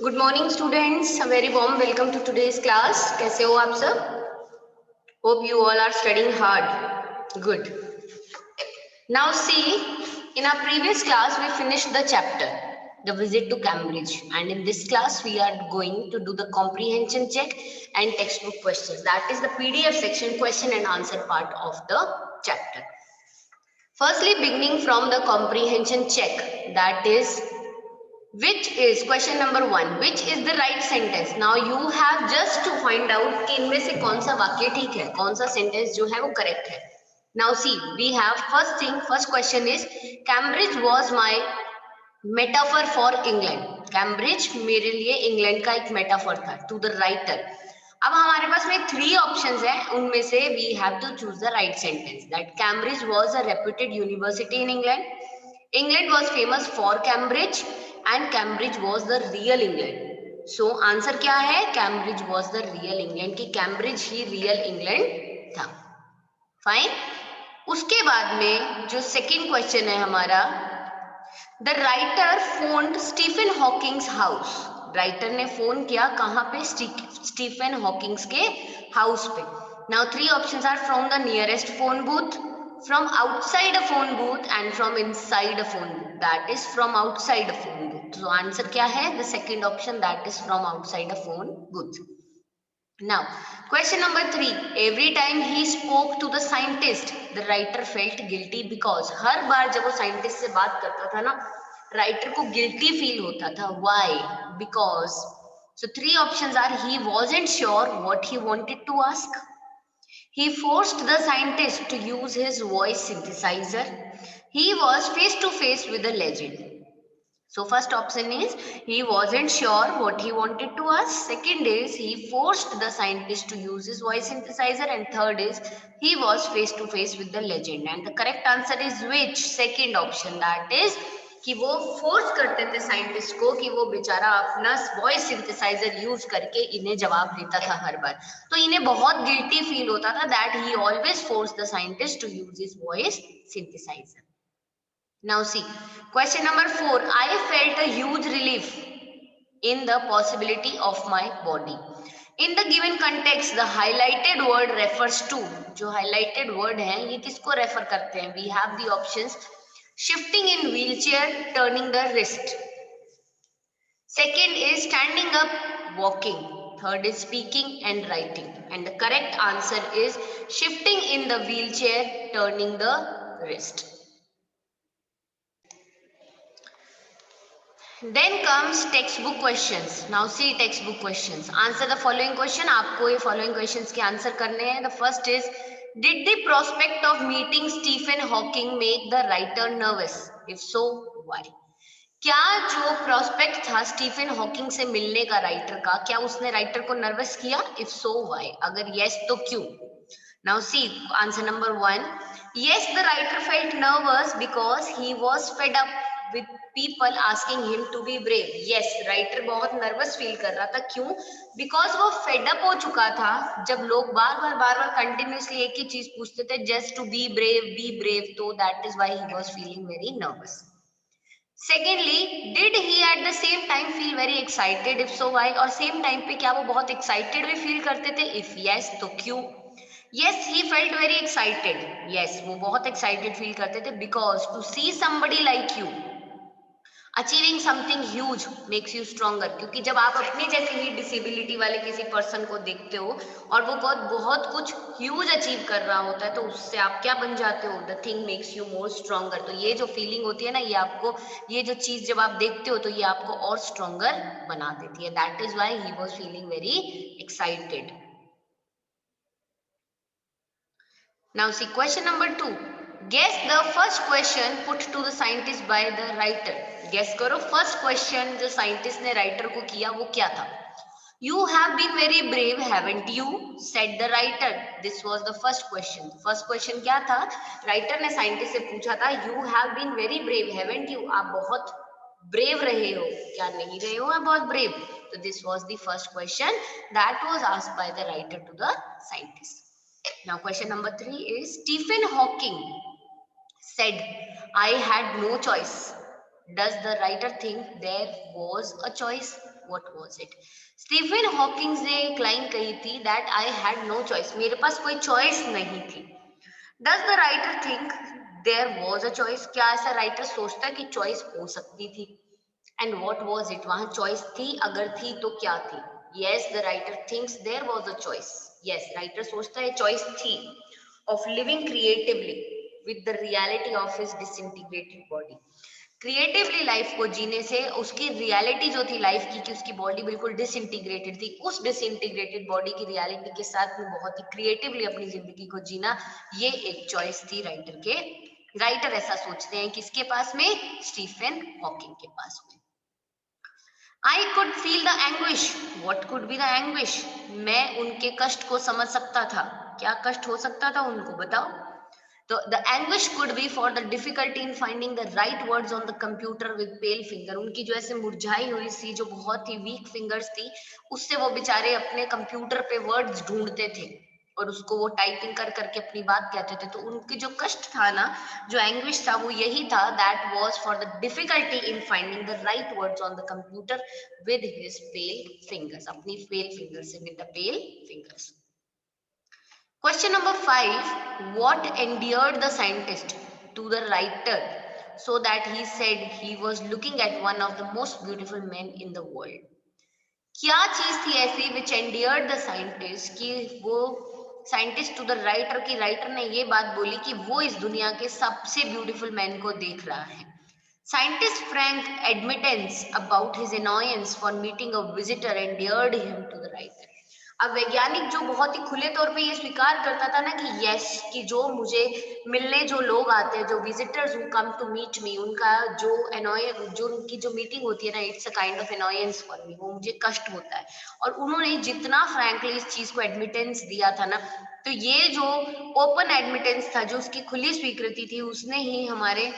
Good morning students, a very warm welcome to today's class. कैसे हो आप सब? Hope you all are studying hard. Good. Now see, in our previous class we finished the chapter the visit to Cambridge, and in this class we are going to do the comprehension check and textbook questions. That is the PDF section, question and answer part of the chapter. Firstly, beginning from the comprehension check, that is which is question number 1, which is the right sentence. Now you have just to find out कि इनमें से कौन सा वाक्य ठीक है, कौन सा सेंटेंस जो है वो करेक्ट है. Now see, we have first question is Cambridge was my metaphor for England. Cambridge मेरे लिए इंग्लैंड का एक मेटाफर था. To the writer. अब हमारे पास में 3 ऑप्शंस हैं, उनमें से we have to choose the right sentence. That Cambridge was a reputed university in England. England was famous for Cambridge and Cambridge was the real England. So answer क्या है? Cambridge was the real England, कि Cambridge ही real England था. Fine. उसके बाद में जो second question है हमारा, the writer phoned Stephen Hawking's house. Writer ने फोन किया कहाँ पे? स्टीफन हॉकिंग्स के हाउस पे. Now 3 options are from the nearest phone booth, from outside a phone booth and from inside a phone booth. That is from outside a phone booth. So answer क्या है? The second option, that is from outside a phone booth. Now question number 3, every time he spoke to the scientist the writer felt guilty because. हर बार जब वो scientist से बात करता था ना, writer को गिल्टी फील होता था. Why? Because. So 3 options are he wasn't sure what he wanted to ask, he forced the scientist to use his voice synthesizer, he was face to face with a legend. So first option is he wasn't sure what he wanted to ask, second is he forced the scientist to use his voice synthesizer, and third is he was face to face with the legend. And the correct answer is which? Second option, that is कि वो force करते थे scientist को कि वो बेचारा अपना voice synthesiser use करके इन्हें जवाब देता था हर बार. तो इन्हें बहुत गिल्टी फील होता था that he always force the scientist to use his voice synthesiser. Now see, question number 4, I felt a huge relief in the possibility of my body. In the given context, the highlighted word refers to. जो highlighted word है ये किसको refer करते हैं? We have the options shifting in wheelchair, turning the wrist. Second is standing up, walking. Third is speaking and writing. And the correct answer is shifting in the wheelchair, turning the wrist. Then comes textbook questions. Now see textbook questions. Answer the following question. आपको ये following questions के answer करने हैं. The first is, did the prospect of meeting Stephen Hawking make the writer nervous? If so, why? क्या जो prospect था Stephen Hawking से मिलने का राइटर का, क्या उसने राइटर को नर्वस किया? If so why? अगर यस तो क्यों? Now see answer number 1, yes the writer felt nervous because he was fed up with people asking him to be brave. Yes, writer बहुत नर्वस फील कर रहा था. क्यों? बिकॉज वो फेड अप हो चुका था जब लोग बार बार कंटिन्यूसली एक ही चीज पूछते थे, जस्ट टू बी ब्रेव. तो that is why he was feeling very nervous. Secondly, did he at the same time feel very excited? If so, why? और सेम टाइम पे क्या वो बहुत एक्साइटेड भी फील करते थे? इफ यस तो क्यों? Yes, he felt very excited. Yes, वो बहुत एक्साइटेड फील करते थे because to see somebody like you achieving something huge makes you stronger. क्योंकि जब आप अपनी जैसे ही डिसेबिलिटी वाले किसी पर्सन को देखते हो और वो बहुत कुछ ह्यूज अचीव कर रहा होता है, तो उससे आप क्या बन जाते हो? The thing makes you more stronger. तो ये जो फीलिंग होती है ना, ये आपको, ये जो चीज जब आप देखते हो तो ये आपको और स्ट्रॉन्गर बना देती है. That is why he was feeling very excited. Now see question number 2. Guess the first question put to the scientist by the writer. Guess करो first question जो scientist ने writer को किया वो क्या था? You have been very brave, haven't you? Said the writer. This was the first question. First question क्या था? Writer ने scientist से पूछा था, You have been very brave, haven't you? आप बहुत brave रहे हो, क्या नहीं रहे हो? आप बहुत brave. So this was the first question that was asked by the writer to the scientist. Now question number 3 is, Stephen Hawking said, I had no choice. Does the writer think there was a choice? What was it? Stephen Hawking's ने एक line कही थी that I had no choice. मेरे पास कोई choice नहीं थी. Does the writer think there was a choice? क्या ऐसा राइटर सोचता है कि चॉइस हो सकती थी? And what was it? वहां चॉइस थी? अगर थी तो क्या थी? Yes, the writer thinks there was a choice. Yes, writer सोचता है चॉइस थी of living creatively with the reality of his disintegrated body. Creatively life को जीने से उसकी रियलिटी जो थी लाइफ की कि उसकी बॉडी बिल्कुल डिसइंटीग्रेटेड थी, उस डिसइंटीग्रेटेड बॉडी की रियलिटी के साथ में बहुत ही क्रिएटिवली अपनी जिंदगी को जीना, ये एक चॉइस थी राइटर के. राइटर ऐसा सोचते हैं किसके पास में? स्टीफन हॉकिंग के पास में. I could feel the anguish. What could be the anguish? मैं उनके कष्ट को समझ सकता था. क्या कष्ट हो सकता था उनको, बताओ. तो the anguish could be for the difficulty in finding the right words on the computer with pale finger. उनकी जो ऐसे मुरझाई हुई सी जो बहुत ही वीक फिंगर्स थी, उससे वो बेचारे अपने कंप्यूटर पे वर्ड्स ढूंढते थे और उसको वो टाइपिंग कर करके अपनी बात कहते थे. तो उनकी जो कष्ट था ना, जो एंग्विश था, वो यही था, that was for the difficulty in finding the right words on the computer with his pale fingers. अपनी pale fingers से, with the pale fingers. Question number 5. What endeared the scientist to the writer so that he said he was looking at one of the most beautiful men in the world? क्या चीज थी ऐसी which endeared the scientist कि वो scientist to the writer की writer ने ये बात बोली कि वो इस दुनिया के सबसे ब्यूटीफुल मैन को देख रहा है. Scientist Frank admittance about his annoyance for meeting a visitor endeared him to the writer. अब वैज्ञानिक जो बहुत ही खुले तौर पे ये स्वीकार करता था ना कि यस, कि जो मुझे मिलने जो लोग आते हैं, जो visitors who come to meet me, उनका जो जो उनकी जो मीटिंग होती है ना, it's a kind of annoyance for me, वो मुझे कष्ट होता है. और उन्होंने जितना फ्रैंकली इस चीज को एडमिटेंस दिया था ना, तो ये जो ओपन एडमिटेंस था, जो उसकी खुली स्वीकृति थी, उसने ही हमारे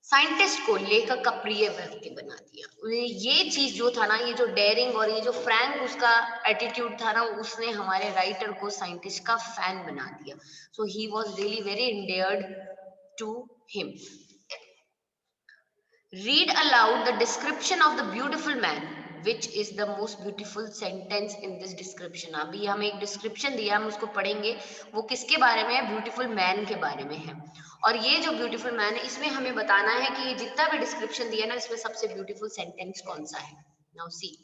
साइंटिस्ट को लेखक का प्रिय व्यक्ति बना दिया. ये चीज जो था ना, ये जो डेयरिंग और ये जो फ्रैंक उसका एटीट्यूड था ना, उसने हमारे राइटर को साइंटिस्ट का फैन बना दिया. So he was really very endeared to him. Read aloud the description of the beautiful man. Which is the most beautiful sentence in this description? अभी हमें एक डिस्क्रिप्शन दिया, हम उसको पढ़ेंगे. वो किसके बारे में है? ब्यूटीफुल मैन के बारे में है. और ये जो ब्यूटीफुल मैन है, इसमें हमें बताना है कि ये जितना भी डिस्क्रिप्शन दिया ना, इसमें सबसे ब्यूटीफुल सेंटेंस कौन सा है. Now see.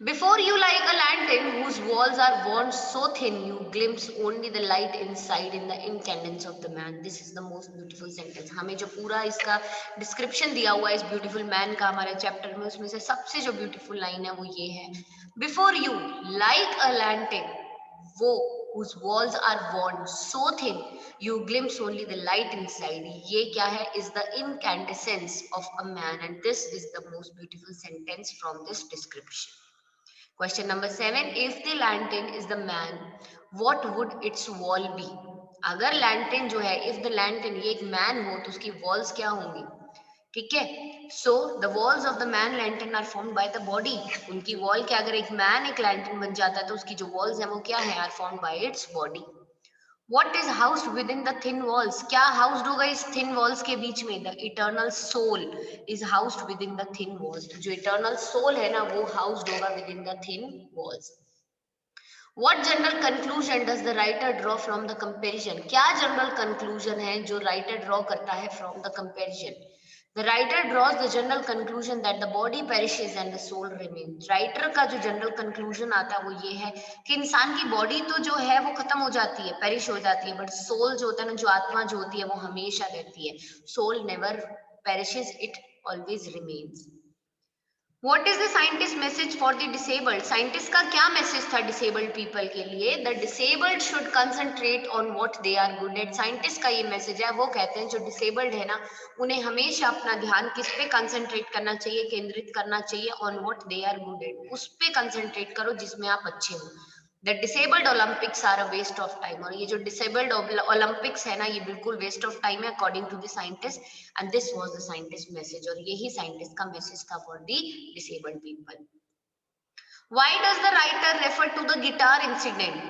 Before you like a lantern whose walls are worn so thin you glimpse only the light inside in the incandescence of the man. This is the most beautiful sentence. हमें जो पूरा इसका description दिया हुआ है इस beautiful man का हमारे चैप्टर में, उसमें से सबसे जो ब्यूटीफुल लाइन है वो ये है. Before you like a lantern, वो whose walls are worn so thin you glimpse only the light inside. ये क्या है? Is the incandescence of a man, and this is the most beautiful sentence from this description. Question number 7. If the lantern is the man, what would its wall be? अगर lantern जो है, if the lantern ये एक man हो, तो उसकी walls क्या होंगी? ठीक है. So the walls of the man lantern are formed by the body. उनकी wall क्या, अगर एक man एक lantern बन जाता है तो उसकी जो walls है वो क्या है? Are formed by its body. What is housed within the thin walls? क्या housed होगा इस thin walls के बीच में? The eternal soul is housed within the thin walls. जो eternal soul है ना, वो housed होगा within the thin walls. What general conclusion does the writer draw from the comparison? क्या general conclusion है जो writer draw करता है from the comparison? The writer draws the general conclusion that the body perishes and the soul remains. Writer का जो general conclusion आता है वो ये है कि इंसान की body तो जो है वो खत्म हो जाती है, perish हो जाती है, but soul जो होता है ना, जो आत्मा जो होती है वो हमेशा रहती है. Soul never perishes, it always remains. What is the scientist message for the disabled? Scientist का क्या message था disabled people के लिए? The disabled should concentrate on what they are good at. Scientist का ये message है, वो कहते हैं जो disabled है ना, उन्हें हमेशा अपना ध्यान किस पे concentrate करना चाहिए, केंद्रित करना चाहिए? On what they are good at. उस पे concentrate करो जिसमें आप अच्छे हो. The disabled Olympics are a waste of time. और ये जो disabled Olympics है ना, ये बिल्कुल waste of time है according to the scientist. And this was the scientist message. और यही scientist का message था for the disabled people. Why does the writer refer to the guitar incident?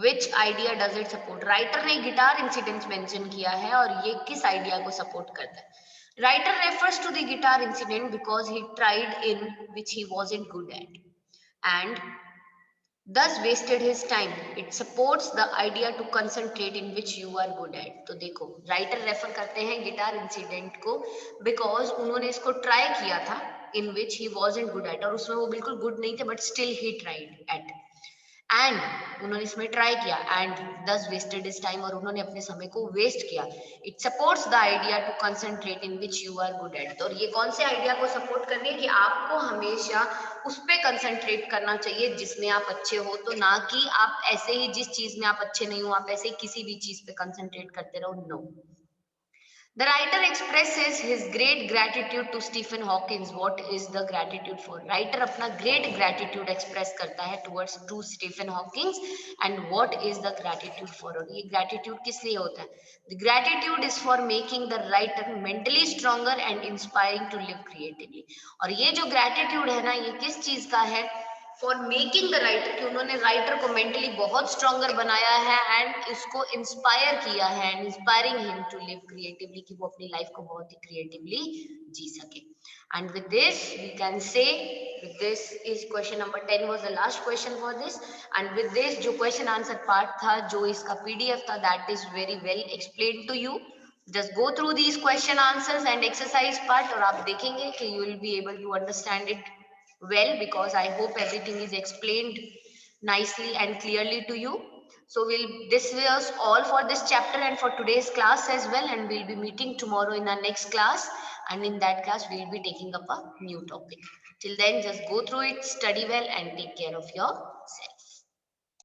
Which idea does it support? Writer ने guitar incidents mention किया है और ये किस idea को support करता है? Writer refers to the guitar incident because he tried in which he wasn't good at and thus wasted his time. It supports the idea to concentrate in which you are good at. तो देखो writer refer करते हैं guitar incident को because उन्होंने इसको try किया था in which he wasn't good at और उसमें वो बिल्कुल गुड नहीं थे but still he tried at and उन्होंने इसमें ट्राई किया एंड दस वेस्टेड इज टाइम और उन्होंने अपने समय को वेस्ट किया. It supports the idea to concentrate in which you are good at. और ये कौन से आइडिया को सपोर्ट कर रही है कि आपको हमेशा उस पर कंसंट्रेट करना चाहिए जिसमें आप अच्छे हो, तो ना कि आप ऐसे ही जिस चीज में आप अच्छे नहीं हो आप ऐसे ही किसी भी चीज पे कंसंट्रेट करते रहो. No. The writer expresses his great gratitude to Stephen Hawking. What is the gratitude for? Writer अपना great gratitude express करता है towards to Stephen Hawking. And what is the gratitude for? और ये gratitude किस लिए होता है? The gratitude is for making the writer mentally stronger and inspiring to live creatively. और ये जो gratitude है ना, ये किस चीज का है? फॉर मेकिंग द राइटर, कि उन्होंने राइटर को मेंटली बहुत स्ट्रॉन्गर बनाया है एंड इसको इंस्पायर किया है and inspiring him to live creatively, कि वो अपनी लाइफ को बहुत ही क्रिएटिवली जी सके. And with this we can say with this is question number 10 was the last question for this. And with this जो question answer part था, जो इसका PDF था, that is very well explained to you. Just go through these question answers and exercise part और आप देखेंगे कि you will be able to understand it well, because I hope everything is explained nicely and clearly to you. So this was all for this chapter and for today's class as well, and we'll be meeting tomorrow in our next class, and in that class we'll be taking up a new topic. Till then, just go through it, study well and take care of yourself.